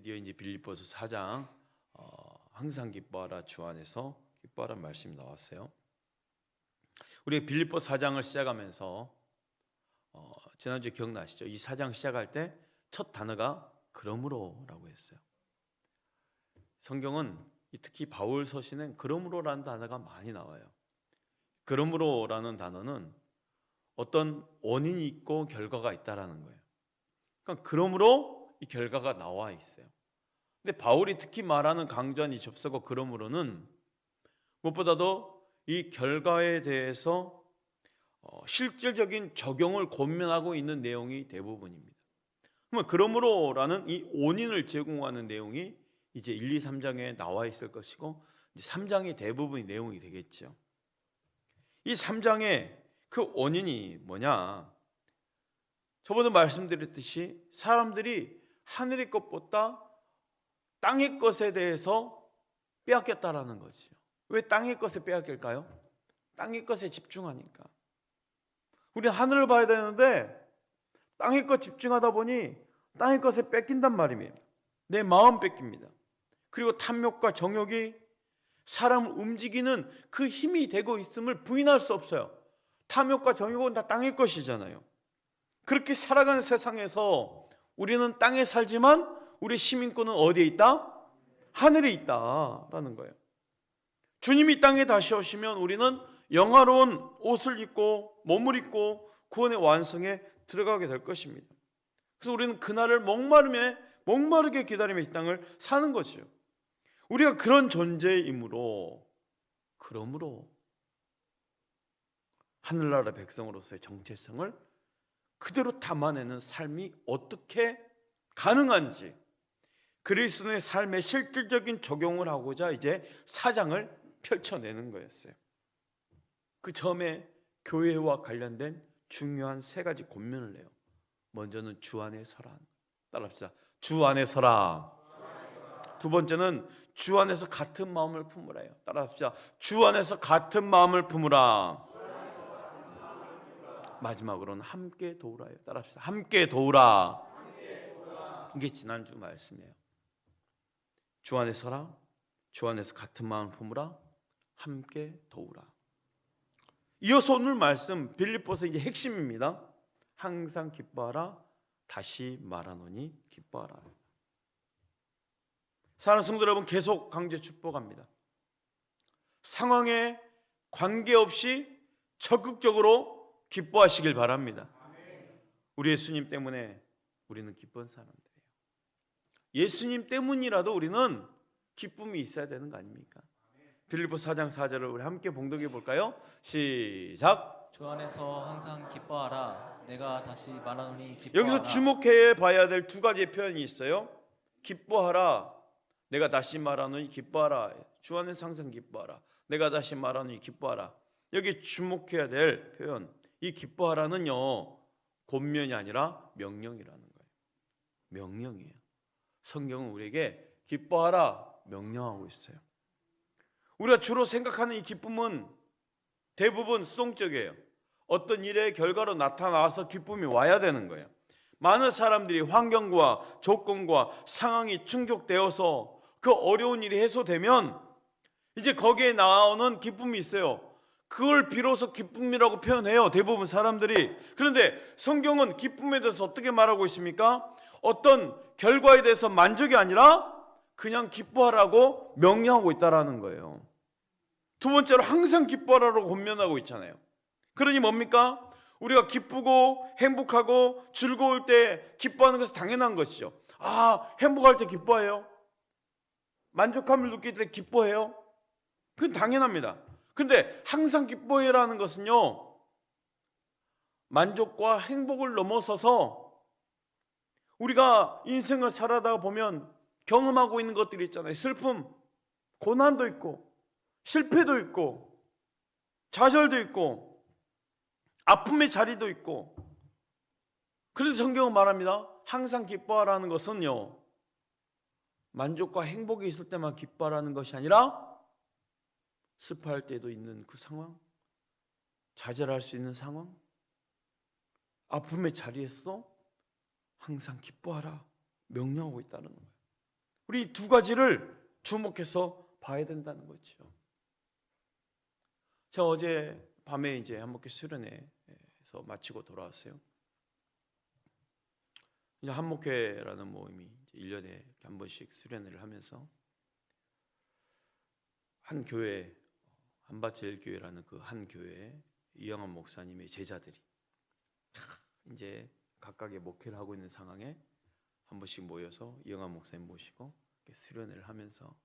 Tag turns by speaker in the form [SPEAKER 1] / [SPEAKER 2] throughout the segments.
[SPEAKER 1] 드디어 이제 빌립보서 4장 항상 기뻐하라 주 안에서 기뻐하라는 말씀이 나왔어요. 우리 빌립보 4장을 시작하면서 지난주에 기억나시죠? 이 4장 시작할 때 첫 단어가 그러므로라고 했어요. 성경은 특히 바울 서신엔 그러므로라는 단어가 많이 나와요. 그러므로라는 단어는 어떤 원인이 있고 결과가 있다라는 거예요. 그러니까 그러므로 이 결과가 나와 있어요. 근데 바울이 특히 말하는 강조한 이 접속어 그러므로는 무엇보다도 이 결과에 대해서 실질적인 적용을 권면하고 있는 내용이 대부분입니다. 그러면 그러므로라는 이 원인을 제공하는 내용이 이제 1, 2, 3장에 나와 있을 것이고 이제 3장의 대부분의 내용이 되겠죠. 이 3장의 그 원인이 뭐냐? 저번에 말씀드렸듯이 사람들이 하늘의 것보다 땅의 것에 대해서 빼앗겼다라는 거죠. 왜 땅의 것에 빼앗길까요? 땅의 것에 집중하니까. 우리 하늘을 봐야 되는데 땅의 것 집중하다 보니 땅의 것에 뺏긴단 말입니다. 내 마음 뺏깁니다. 그리고 탐욕과 정욕이 사람을 움직이는 그 힘이 되고 있음을 부인할 수 없어요. 탐욕과 정욕은 다 땅의 것이잖아요. 그렇게 살아가는 세상에서 우리는 땅에 살지만 우리 시민권은 어디에 있다? 하늘에 있다라는 거예요. 주님이 땅에 다시 오시면 우리는 영화로운 옷을 입고 몸을 입고 구원의 완성에 들어가게 될 것입니다. 그래서 우리는 그날을 목마르게 기다리며 이 땅을 사는 것이죠. 우리가 그런 존재이므로 그러므로 하늘나라 백성으로서의 정체성을 그대로 담아내는 삶이 어떻게 가능한지 그리스도의 삶에 실질적인 적용을 하고자 이제 4장을 펼쳐내는 거였어요. 그 점에 교회와 관련된 중요한 세 가지 권면을 해요. 먼저는 주 안에 서라. 따라합시다. 주 안에 서라. 두 번째는 주 안에서 같은 마음을 품으라요. 따라합시다. 주 안에서 같은 마음을 품으라. 마지막으로는 함께 도우라요. 따라합시다. 함께 도우라. 이게 지난주 말씀이에요. 주 안에 서라. 주 안에서 같은 마음을 품으라. 함께 도우라. 이어서 오늘 말씀 빌립보서 이게 핵심입니다. 항상 기뻐하라. 다시 말하노니 기뻐하라. 사랑하는 성도 여러분, 계속 강제 축복합니다. 상황에 관계없이 적극적으로 기뻐하시길 바랍니다. 우리 예수님 때문에 우리는 기쁜 사람들이에요. 예수님 때문이라도 우리는 기쁨이 있어야 되는 거 아닙니까? 빌립보 4장 4절을 우리 함께 봉독해 볼까요? 시작.
[SPEAKER 2] 주 안에서 항상 기뻐하라. 내가 다시 말하노니 기뻐하라.
[SPEAKER 1] 여기서 주목해 봐야 될 두 가지의 표현이 있어요. 기뻐하라. 내가 다시 말하노니 기뻐하라. 주 안에서 항상 기뻐하라. 내가 다시 말하노니 기뻐하라. 여기 주목해야 될 표현. 이 기뻐하라는요, 권면이 아니라 명령이라는 거예요. 명령이에요. 성경은 우리에게 기뻐하라 명령하고 있어요. 우리가 주로 생각하는 이 기쁨은 대부분 수동적이에요. 어떤 일의 결과로 나타나서 기쁨이 와야 되는 거예요. 많은 사람들이 환경과 조건과 상황이 충족되어서 그 어려운 일이 해소되면 이제 거기에 나오는 기쁨이 있어요. 그걸 비로소 기쁨이라고 표현해요, 대부분 사람들이. 그런데 성경은 기쁨에 대해서 어떻게 말하고 있습니까? 어떤 결과에 대해서 만족이 아니라 그냥 기뻐하라고 명령하고 있다라는 거예요. 두 번째로 항상 기뻐하라고 권면하고 있잖아요. 그러니 뭡니까? 우리가 기쁘고 행복하고 즐거울 때 기뻐하는 것은 당연한 것이죠. 행복할 때 기뻐해요? 만족감을 느낄 때 기뻐해요? 그건 당연합니다. 그런데 항상 기뻐해라는 것은요, 만족과 행복을 넘어서서 우리가 인생을 살아다 보면 경험하고 있는 것들이 있잖아요. 슬픔, 고난도 있고 실패도 있고 좌절도 있고 아픔의 자리도 있고. 그래서 성경은 말합니다. 항상 기뻐하라는 것은요, 만족과 행복이 있을 때만 기뻐하라는 것이 아니라 슬퍼할 때도 있는 그 상황, 좌절할 수 있는 상황, 아픔의 자리에서도 항상 기뻐하라 명령하고 있다는 거예요. 우리 두 가지를 주목해서 봐야 된다는 거죠. 저 어제 밤에 이제 한목회 수련회에서 마치고 돌아왔어요. 이제 한목회라는 모임이 1년에 한 번씩 수련회를 하면서 한 교회, 한밭제일교회라는 그 한 교회에 이영환 목사님의 제자들이 이제 각각의 목회를 하고 있는 상황에 한 번씩 모여서 이영환 목사님 모시고 수련회를 하면서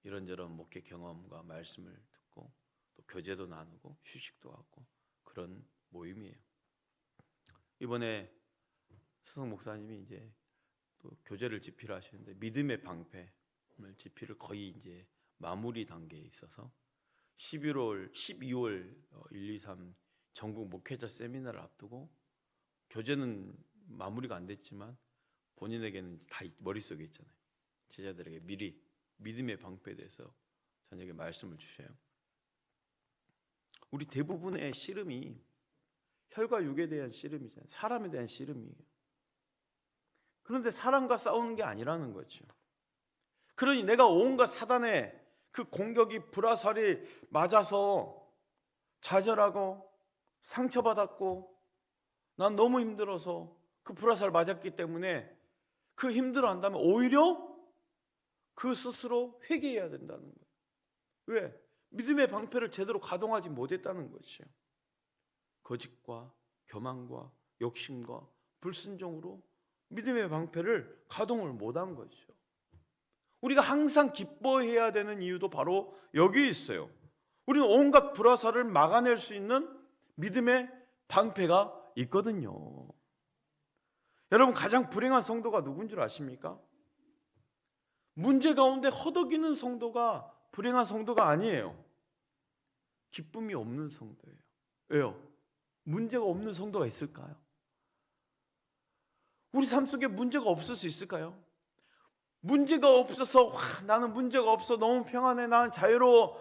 [SPEAKER 1] 이런저런 목회 경험과 말씀을 듣고 또 교제도 나누고 휴식도 하고 그런 모임이에요. 이번에 수석 목사님이 이제 또 교제를 집필 하시는데 믿음의 방패 집필을 거의 이제 마무리 단계에 있어서 12월 1, 2, 3 전국 목회자 세미나를 앞두고 교재는 마무리가 안 됐지만 본인에게는 다 머릿속에 있잖아요. 제자들에게 미리 믿음의 방패에 대해서 저녁에 말씀을 주셔요. 우리 대부분의 씨름이 혈과 육에 대한 씨름이잖아요. 사람에 대한 씨름이에요. 그런데 사람과 싸우는 게 아니라는 거죠. 그러니 내가 온갖 사단의 그 공격이 불화살이 맞아서 좌절하고 상처받았고 난 너무 힘들어서 그 불화살 맞았기 때문에 그 힘들어한다면 오히려 그 스스로 회개해야 된다는 거예요. 왜? 믿음의 방패를 제대로 가동하지 못했다는 것이죠. 거짓과 교만과 욕심과 불순종으로 믿음의 방패를 가동을 못한 거죠. 우리가 항상 기뻐해야 되는 이유도 바로 여기 있어요. 우리는 온갖 불화살을 막아낼 수 있는 믿음의 방패가 있거든요. 여러분, 가장 불행한 성도가 누군 줄 아십니까? 문제 가운데 허덕이는 성도가 불행한 성도가 아니에요. 기쁨이 없는 성도예요. 왜요? 문제가 없는 성도가 있을까요? 우리 삶 속에 문제가 없을 수 있을까요? 문제가 없어서 나는 문제가 없어 너무 평안해 나는 자유로워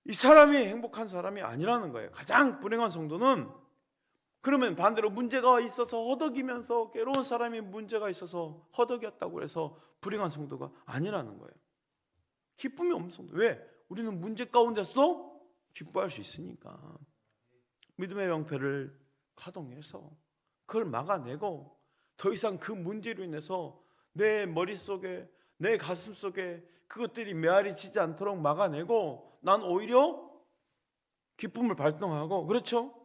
[SPEAKER 1] 이 사람이 행복한 사람이 아니라는 거예요. 가장 불행한 성도는 그러면 반대로 문제가 있어서 허덕이면서 괴로운 사람이 문제가 있어서 허덕였다고 해서 불행한 성도가 아니라는 거예요. 기쁨이 없는 성도. 왜? 우리는 문제 가운데서도 기뻐할 수 있으니까 믿음의 방패를 가동해서 그걸 막아내고 더 이상 그 문제로 인해서 내 머릿속에 내 가슴속에 그것들이 메아리 치지 않도록 막아내고 난 오히려 기쁨을 발동하고 그렇죠?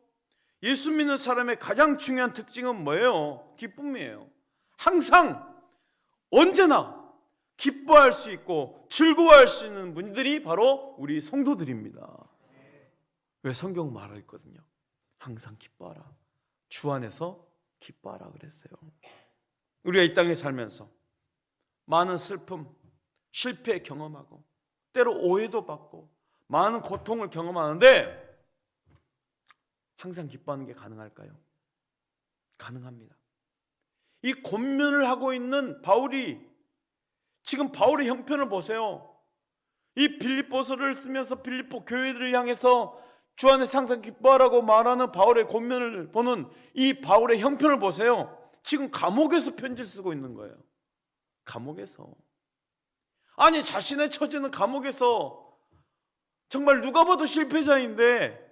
[SPEAKER 1] 예수 믿는 사람의 가장 중요한 특징은 뭐예요? 기쁨이에요. 항상 언제나 기뻐할 수 있고 즐거워할 수 있는 분들이 바로 우리 성도들입니다. 왜? 성경 말하고 있거든요. 항상 기뻐하라. 주 안에서 기뻐하라 그랬어요. 우리가 이 땅에 살면서 많은 슬픔, 실패 경험하고 때로 오해도 받고 많은 고통을 경험하는데 항상 기뻐하는 게 가능할까요? 가능합니다. 이 권면을 하고 있는 바울이 지금 바울의 형편을 보세요. 이 빌립보서를 쓰면서 빌립보 교회들을 향해서 주 안에서 항상 기뻐하라고 말하는 바울의 권면을 보는 이 바울의 형편을 보세요. 지금 감옥에서 편지를 쓰고 있는 거예요. 감옥에서. 아니 자신의 처지는 감옥에서 정말 누가 봐도 실패자인데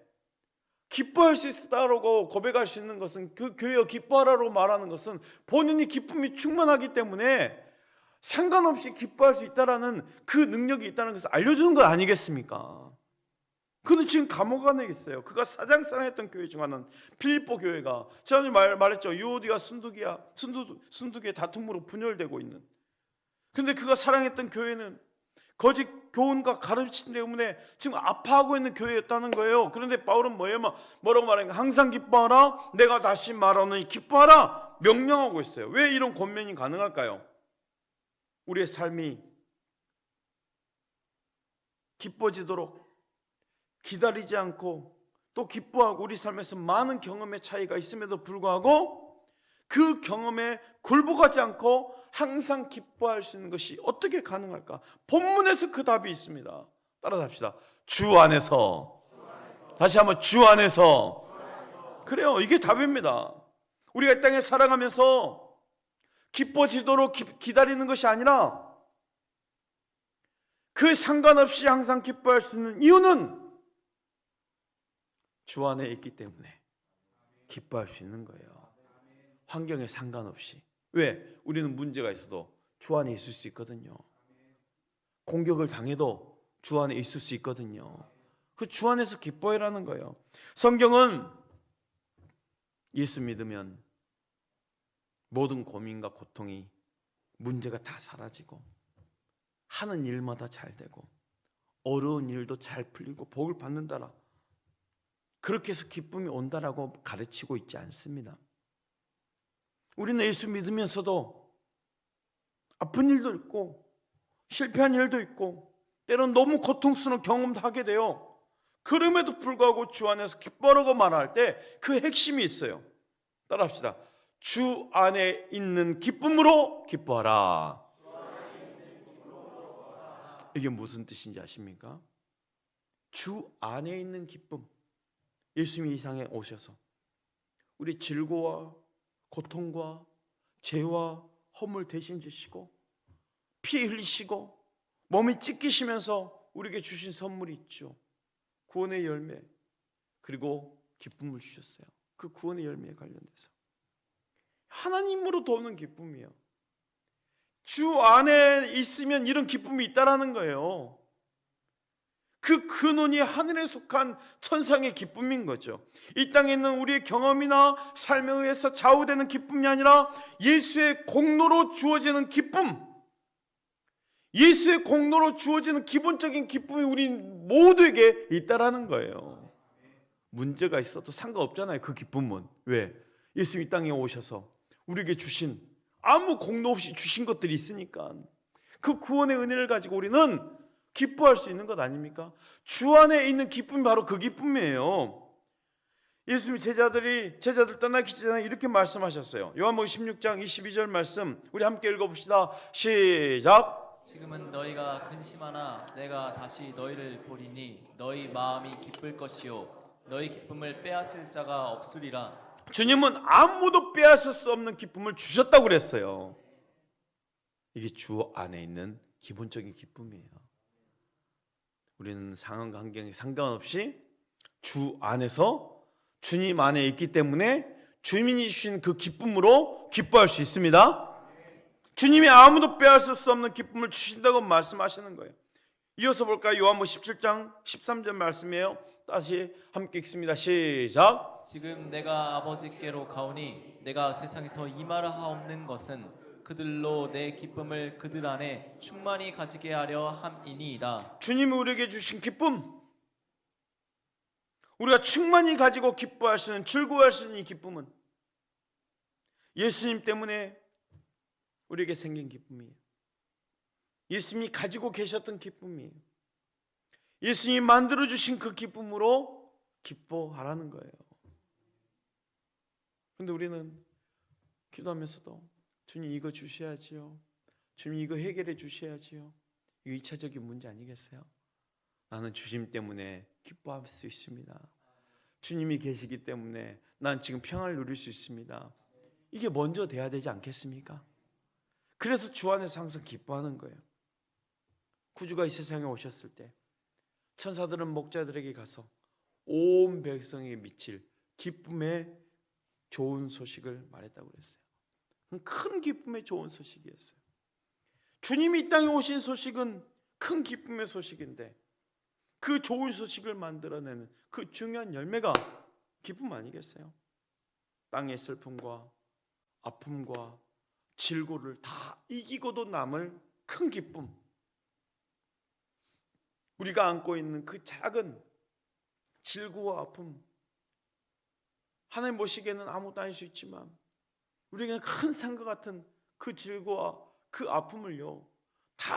[SPEAKER 1] 기뻐할 수 있다라고 고백할 수 있는 것은 그 교회여 기뻐하라고 말하는 것은 본인이 기쁨이 충만하기 때문에 상관없이 기뻐할 수 있다라는 그 능력이 있다는 것을 알려주는 것 아니겠습니까? 그는 지금 감옥 안에 있어요. 그가 가장 사랑했던 교회 중 하나는 빌립보 교회가 지난주에 말했죠. 유오디와 순두기의 다툼으로 분열되고 있는. 근데 그가 사랑했던 교회는 거짓 교훈과 가르침 때문에 지금 아파하고 있는 교회였다는 거예요. 그런데 바울은 뭐라고 말하는가? 항상 기뻐하라. 내가 다시 말하노니 기뻐하라. 명령하고 있어요. 왜 이런 권면이 가능할까요? 우리의 삶이 기뻐지도록 기다리지 않고 또 기뻐하고 우리 삶에서 많은 경험의 차이가 있음에도 불구하고 그 경험에 굴복하지 않고 항상 기뻐할 수 있는 것이 어떻게 가능할까? 본문에서 그 답이 있습니다. 따라서 합시다. 주 안에서. 다시 한번 주 안에서. 그래요. 이게 답입니다. 우리가 이 땅에 살아가면서 기뻐지도록 기다리는 것이 아니라 그 상관없이 항상 기뻐할 수 있는 이유는 주 안에 있기 때문에 기뻐할 수 있는 거예요. 환경에 상관없이. 왜? 우리는 문제가 있어도 주 안에 있을 수 있거든요. 공격을 당해도 주 안에 있을 수 있거든요. 그 주 안에서 기뻐해라는 거예요. 성경은 예수 믿으면 모든 고민과 고통이, 문제가 다 사라지고 하는 일마다 잘 되고 어려운 일도 잘 풀리고 복을 받는다라, 그렇게 해서 기쁨이 온다라고 가르치고 있지 않습니다. 우리는 예수 믿으면서도 아픈 일도 있고 실패한 일도 있고 때론 너무 고통스러운 경험도 하게 돼요. 그럼에도 불구하고 주 안에서 기뻐라고 말할 때 그 핵심이 있어요. 따라합시다. 주 안에 있는 기쁨으로 기뻐하라. 이게 무슨 뜻인지 아십니까? 주 안에 있는 기쁨. 예수님이 이 세상에 오셔서 우리 질고와 고통과 죄와 허물 대신 지시고 피 흘리시고 몸이 찢기시면서 우리에게 주신 선물이 있죠. 구원의 열매, 그리고 기쁨을 주셨어요. 그 구원의 열매에 관련돼서 하나님으로 도는 기쁨이에요. 주 안에 있으면 이런 기쁨이 있다라는 거예요. 그 근원이 하늘에 속한 천상의 기쁨인 거죠. 이 땅에 있는 우리의 경험이나 삶에 의해서 좌우되는 기쁨이 아니라 예수의 공로로 주어지는 기쁨, 예수의 공로로 주어지는 기본적인 기쁨이 우리 모두에게 있다라는 거예요. 문제가 있어도 상관없잖아요. 그 기쁨은. 왜? 예수님이 이 땅에 오셔서 우리에게 주신, 아무 공로 없이 주신 것들이 있으니까 그 구원의 은혜를 가지고 우리는 기뻐할 수 있는 것 아닙니까? 주 안에 있는 기쁨이 바로 그 기쁨이에요. 예수님 제자들 떠나기 전에 이렇게 말씀하셨어요. 요한복음 16장 22절 말씀 우리 함께 읽어봅시다. 시작.
[SPEAKER 2] 지금은 너희가 근심하나 내가 다시 너희를 보리니 너희 마음이 기쁠 것이요 너희 기쁨을 빼앗을 자가 없으리라.
[SPEAKER 1] 주님은 아무도 빼앗을 수 없는 기쁨을 주셨다고 그랬어요. 이게 주 안에 있는 기본적인 기쁨이에요. 우리는 상황 환경에 상관없이 주 안에서 주님 안에 있기 때문에 주님이 주신 그 기쁨으로 기뻐할 수 있습니다. 주님이 아무도 빼앗을 수 없는 기쁨을 주신다고 말씀하시는 거예요. 이어서 볼까요? 요한복음 17장 13절 말씀이에요. 다시 함께 읽습니다. 시작.
[SPEAKER 2] 지금 내가 아버지께로 가오니 내가 세상에서 임하라 하옵는 것은 그들로 내 기쁨을 그들 안에 충만히 가지게 하려 함이니이다.
[SPEAKER 1] 주님이 우리에게 주신 기쁨, 우리가 충만히 가지고 기뻐할 수 있는, 즐거워할 수 있는 이 기쁨은 예수님 때문에 우리에게 생긴 기쁨이에요. 예수님이 가지고 계셨던 기쁨이에요. 예수님이 만들어주신 그 기쁨으로 기뻐하라는 거예요. 그런데 우리는 기도하면서도 주님 이거 주셔야지요, 주님 이거 해결해 주셔야지요. 이거 2차적인 문제 아니겠어요? 나는 주님 때문에 기뻐할 수 있습니다. 주님이 계시기 때문에 난 지금 평안을 누릴 수 있습니다. 이게 먼저 돼야 되지 않겠습니까? 그래서 주 안에서 항상 기뻐하는 거예요. 구주가 이 세상에 오셨을 때 천사들은 목자들에게 가서 온 백성에게 미칠 기쁨의 좋은 소식을 말했다고 그랬어요. 큰 기쁨의 좋은 소식이었어요. 주님이 이 땅에 오신 소식은 큰 기쁨의 소식인데 그 좋은 소식을 만들어내는 그 중요한 열매가 기쁨 아니겠어요? 땅의 슬픔과 아픔과 질고를 다 이기고도 남을 큰 기쁨, 우리가 안고 있는 그 작은 질고와 아픔, 하나님 보시기에는 아무것도 아닐 수 있지만 우리에게는 큰 산과 같은 그 질고와 그 아픔을요 다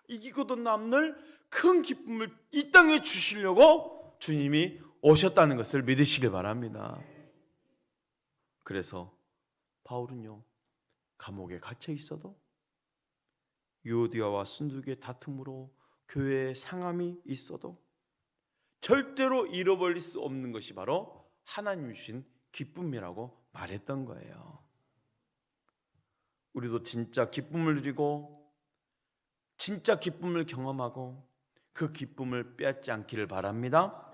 [SPEAKER 1] 이기고도 남는 큰 기쁨을 이 땅에 주시려고 주님이 오셨다는 것을 믿으시길 바랍니다. 그래서 바울은요 감옥에 갇혀 있어도 유오디아와 순두교의 다툼으로 교회에 상함이 있어도 절대로 잃어버릴 수 없는 것이 바로 하나님 주신 기쁨이라고 말했던 거예요. 우리도 진짜 기쁨을 누리고 진짜 기쁨을 경험하고 그 기쁨을 빼앗지 않기를 바랍니다.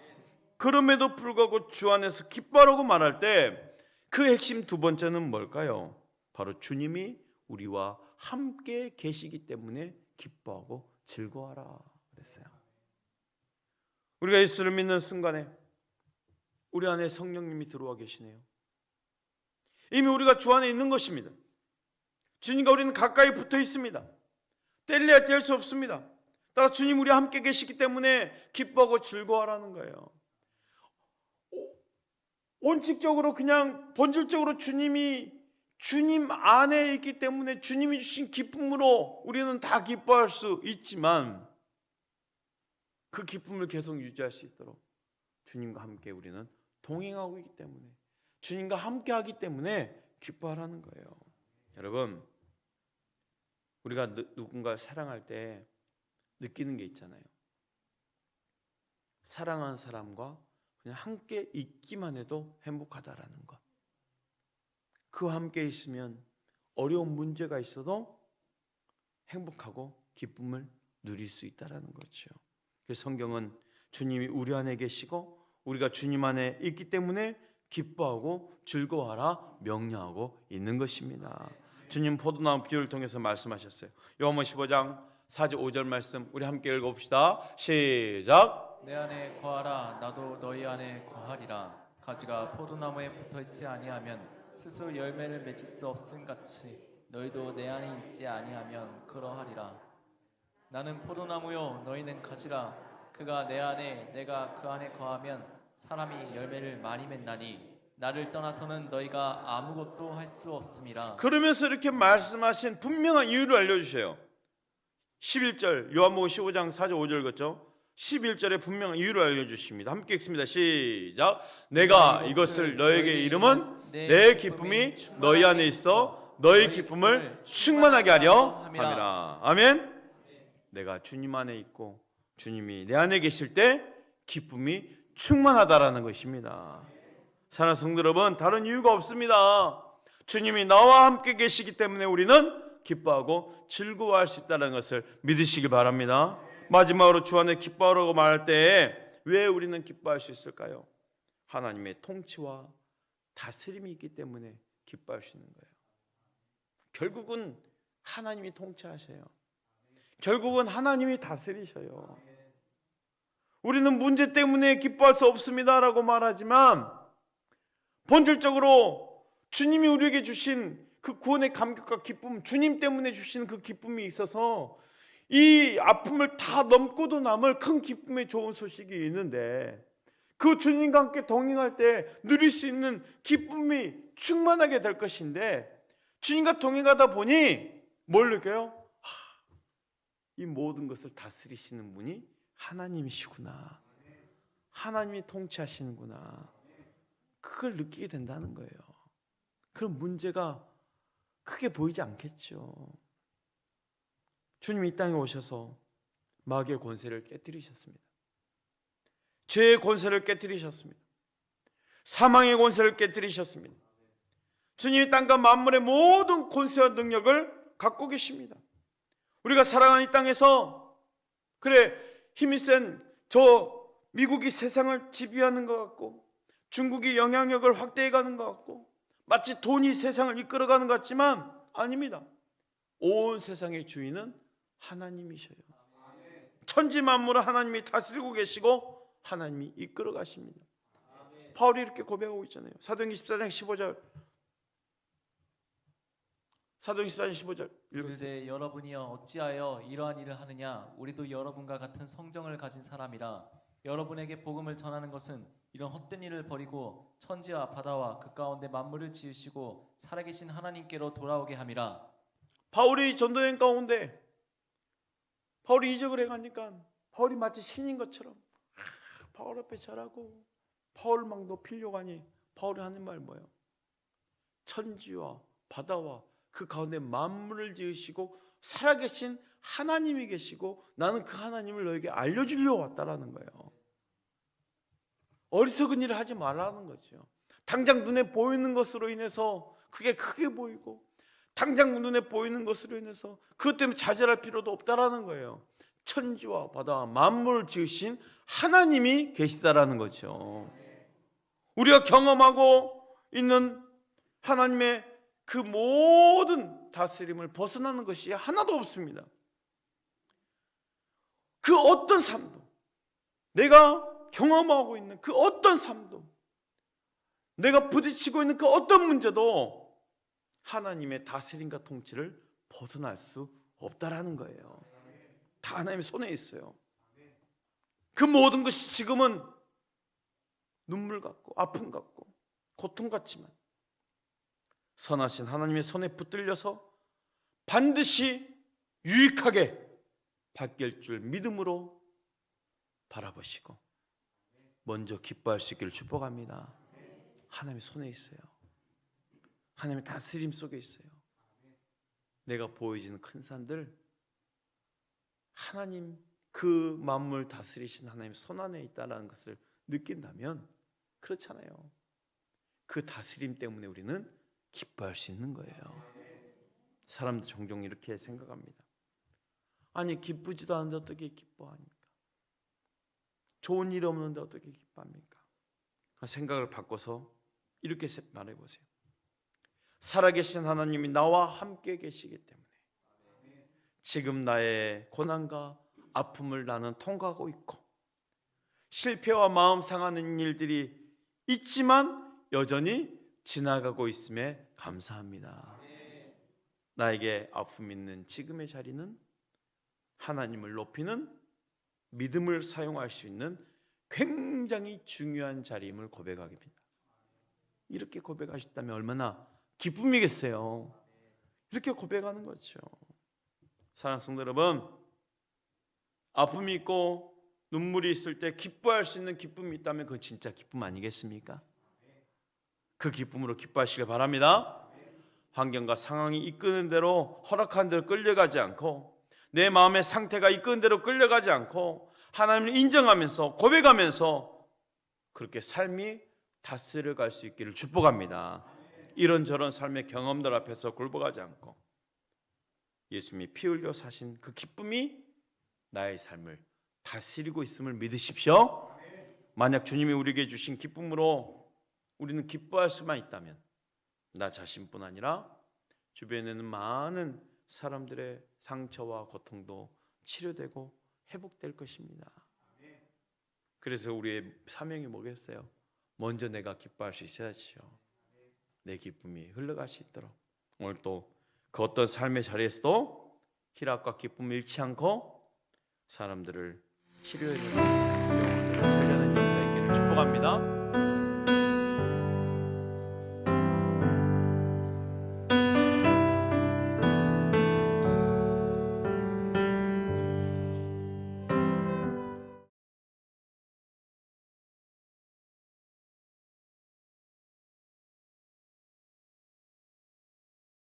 [SPEAKER 1] 그럼에도 불구하고 주 안에서 기뻐하라고 말할 때 그 핵심 두 번째는 뭘까요? 바로 주님이 우리와 함께 계시기 때문에 기뻐하고 즐거워하라 그랬어요. 우리가 예수를 믿는 순간에 우리 안에 성령님이 들어와 계시네요. 이미 우리가 주 안에 있는 것입니다. 주님과 우리는 가까이 붙어 있습니다. 뗄래야 뗄 수 없습니다. 따라 주님 우리와 함께 계시기 때문에 기뻐하고 즐거워하라는 거예요. 원칙적으로 그냥 본질적으로 주님 안에 있기 때문에 주님이 주신 기쁨으로 우리는 다 기뻐할 수 있지만 그 기쁨을 계속 유지할 수 있도록 주님과 함께 우리는 동행하고 있기 때문에 주님과 함께 하기 때문에 기뻐하라는 거예요. 여러분, 우리가 누군가를 사랑할 때 느끼는 게 있잖아요. 사랑하는 사람과 그냥 함께 있기만 해도 행복하다라는 것. 그와 함께 있으면 어려운 문제가 있어도 행복하고 기쁨을 누릴 수 있다라는 거죠. 그래서 성경은 주님이 우리 안에 계시고 우리가 주님 안에 있기 때문에 기뻐하고 즐거워하라 명령하고 있는 것입니다. 주님 포도나무 비유를 통해서 말씀하셨어요. 요한복음 15장 4절 5절 말씀 우리 함께 읽어봅시다. 시작.
[SPEAKER 2] 내 안에 거하라 나도 너희 안에 거하리라. 가지가 포도나무에 붙어있지 아니하면 스스로 열매를 맺을 수 없음 같이 너희도 내 안에 있지 아니하면 그러하리라. 나는 포도나무요 너희는 가지라. 그가 내 안에 내가 그 안에 거하면 사람이 열매를 많이 맺나니 나를 떠나서는 너희가 아무것도 할 수 없음이라.
[SPEAKER 1] 그러면서 이렇게 말씀하신 분명한 이유를 알려주세요. 11절 요한복음 15장 4절 5절 같죠? 11절에 분명한 이유를 알려주십니다. 함께 읽습니다. 시작. 내가 이것을 너에게 이름은 내 기쁨이 너희 안에 있어 너희 기쁨을 충만하게 하려 함이라. 아멘. 내가 주님 안에 있고 주님이 내 안에 계실 때 기쁨이 충만하다라는 것입니다. 사랑하는 성도 여러분, 다른 이유가 없습니다. 주님이 나와 함께 계시기 때문에 우리는 기뻐하고 즐거워할 수 있다는 것을 믿으시기 바랍니다. 마지막으로 주 안에 기뻐하라고 말할 때 왜 우리는 기뻐할 수 있을까요? 하나님의 통치와 다스림이 있기 때문에 기뻐할 수 있는 거예요. 결국은 하나님이 통치하셔요. 결국은 하나님이 다스리셔요. 우리는 문제 때문에 기뻐할 수 없습니다라고 말하지만 본질적으로 주님이 우리에게 주신 그 구원의 감격과 기쁨, 주님 때문에 주신 그 기쁨이 있어서 이 아픔을 다 넘고도 남을 큰 기쁨의 좋은 소식이 있는데 그 주님과 함께 동행할 때 누릴 수 있는 기쁨이 충만하게 될 것인데 주님과 동행하다 보니 뭘 느껴요? 이 모든 것을 다스리시는 분이 하나님이시구나. 하나님이 통치하시는구나. 그걸 느끼게 된다는 거예요. 그럼 문제가 크게 보이지 않겠죠. 주님이 이 땅에 오셔서 마귀의 권세를 깨뜨리셨습니다. 죄의 권세를 깨뜨리셨습니다. 사망의 권세를 깨뜨리셨습니다. 주님이 땅과 만물의 모든 권세와 능력을 갖고 계십니다. 우리가 살아가는 이 땅에서 그래 힘이 센 저 미국이 세상을 지배하는 것 같고 중국이 영향력을 확대해가는 것 같고 마치 돈이 세상을 이끌어가는 것 같지만 아닙니다. 온 세상의 주인은 하나님이셔요. 천지 만물을 하나님이 다스리고 계시고 하나님이 이끌어 가십니다. 바울이 이렇게 고백하고 있잖아요. 사도행전 14장 15절. 사도행전 14장 15절
[SPEAKER 2] 이르되 여러분이여 어찌하여 이러한 일을 하느냐. 우리도 여러분과 같은 성정을 가진 사람이라. 여러분에게 복음을 전하는 것은 이런 헛된 일을 버리고 천지와 바다와 그 가운데 만물을 지으시고 살아계신 하나님께로 돌아오게 함이라.
[SPEAKER 1] 바울이 전도여행 가운데 바울이 이적을 해가니까 바울이 마치 신인 것처럼 바울 앞에 절하고 바울을 막 높이려고 하니 바울이 하는 말 뭐예요? 천지와 바다와 그 가운데 만물을 지으시고 살아계신 하나님이 계시고 나는 그 하나님을 너에게 알려주려고 왔다라는 거예요. 어리석은 일을 하지 말라는 거죠. 당장 눈에 보이는 것으로 인해서 그게 크게 보이고 당장 눈에 보이는 것으로 인해서 그것 때문에 좌절할 필요도 없다라는 거예요. 천지와 바다 만물을 지으신 하나님이 계시다라는 거죠. 우리가 경험하고 있는 하나님의 그 모든 다스림을 벗어나는 것이 하나도 없습니다. 그 어떤 삶도, 내가 경험하고 있는 그 어떤 삶도, 내가 부딪히고 있는 그 어떤 문제도 하나님의 다스림과 통치를 벗어날 수 없다라는 거예요. 다 하나님의 손에 있어요. 그 모든 것이 지금은 눈물 같고 아픔 같고 고통 같지만 선하신 하나님의 손에 붙들려서 반드시 유익하게 바뀔 줄 믿음으로 바라보시고 먼저 기뻐할 수 있기를 축복합니다. 하나님의 손에 있어요. 하나님의 다스림 속에 있어요. 내가 보여지는 큰 산들, 하나님 그 만물 다스리신 하나님의 손 안에 있다는 것을 느낀다면 그렇잖아요. 그 다스림 때문에 우리는 기뻐할 수 있는 거예요. 사람들 종종 이렇게 생각합니다. 아니 기쁘지도 않은데 어떻게 기뻐합니까? 좋은 일 없는데 어떻게 기뻐합니까? 생각을 바꿔서 이렇게 말해보세요. 살아계신 하나님이 나와 함께 계시기 때문에 지금 나의 고난과 아픔을 나는 통과하고 있고 실패와 마음 상하는 일들이 있지만 여전히 지나가고 있음에 감사합니다. 나에게 아픔 있는 지금의 자리는 하나님을 높이는 믿음을 사용할 수 있는 굉장히 중요한 자리임을 고백하기입니다. 이렇게 고백하셨다면 얼마나 기쁨이겠어요. 이렇게 고백하는 거죠. 사랑하는 성도 여러분, 아픔이 있고 눈물이 있을 때 기뻐할 수 있는 기쁨이 있다면 그건 진짜 기쁨 아니겠습니까? 그 기쁨으로 기뻐하시길 바랍니다. 환경과 상황이 이끄는 대로 허락한 대로 끌려가지 않고 내 마음의 상태가 이끄는 대로 끌려가지 않고 하나님을 인정하면서 고백하면서 그렇게 삶이 다스려갈 수 있기를 축복합니다. 이런저런 삶의 경험들 앞에서 굴복하지 않고 예수님이 피 흘려 사신 그 기쁨이 나의 삶을 다스리고 있음을 믿으십시오. 만약 주님이 우리에게 주신 기쁨으로 우리는 기뻐할 수만 있다면 나 자신뿐 아니라 주변에 있는 많은 사람들의 상처와 고통도 치료되고 회복될 것입니다. 그래서 우리의 사명이 뭐겠어요? 먼저 내가 기뻐할 수 있어야지요. 내 기쁨이 흘러갈 수 있도록 오늘 또 그 어떤 삶의 자리에서도 희락과 기쁨을 잃지 않고 사람들을 치료해주는 영혼들을 살려는 역사 있기를 축복합니다.